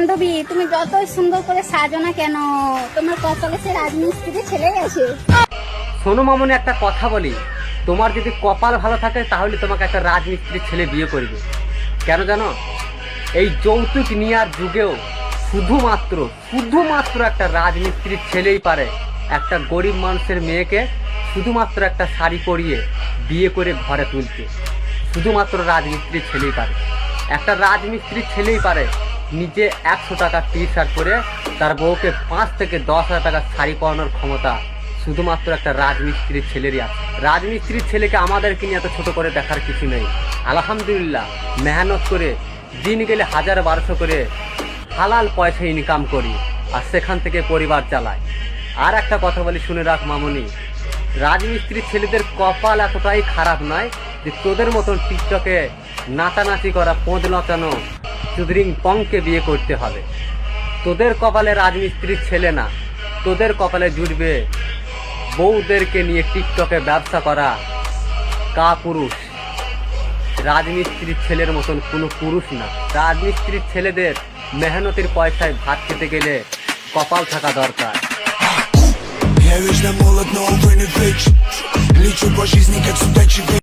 বান্ধবী, তুমি যতই সুন্দর করে সাজো না কেন, তোমার কপালে সে রাজমিস্ত্রি ছেলেই আছে। শোনো মামনি, একটা কথা বলি, তোমার যদি কপাল ভালো থাকে তাহলে তোমাকে একটা রাজমিস্ত্রির ছেলে বিয়ে করবে। কেন জানো? এই যৌতুক নেওয়ার যুগেও শুধুমাত্র একটা রাজমিস্ত্রির ছেলেই পারে একটা গরিব মানুষের মেয়েকে শুধুমাত্র একটা শাড়ি পরিয়ে বিয়ে করে ঘরে তুলতে। শুধুমাত্র রাজমিস্ত্রির ছেলেই পারে। একটা রাজমিস্ত্রির ছেলেই পারে নিজে 100 টাকার টি শার্ট পরে তার বউকে 5 থেকে 10,000 টাকার শাড়ি পরানোর ক্ষমতা শুধুমাত্র একটা রাজমিস্ত্রির ছেলেরই আছে। রাজমিস্ত্রির ছেলেকে আমাদেরকে নিয়ে এত ছোট করে দেখার কিছু নেই। আলহামদুলিল্লাহ, মেহনত করে দিন গেলে 1000-1200 করে হালাল পয়সা ইনকাম করি, আর সেখান থেকে পরিবার চালায়। আর একটা কথা বলি, শুনে রাখ মামনি, রাজমিস্ত্রির ছেলেদের কপাল এতটাই খারাপ নয় যে তোদের মতন টিকটকে নাচানাচি করা, পোঁদ নাচানো চুদরিং পংকে বিয়ে করতে হবে। তোদের কপালে রাজমিস্ত্রির ছেলে না, তোদের কপালে জুটবে বউদেরকে নিয়ে টিকটকে ব্যবসা করা পুরুষ। রাজমিস্ত্রির ছেলের মতন কোনো পুরুষ না। রাজমিস্ত্রির ছেলেদের মেহনতের পয়সায় ভাত খেতে গেলে কপাল থাকা দরকার। Я вечно молод, но увы не вечен. Лечу по жизни, как судачий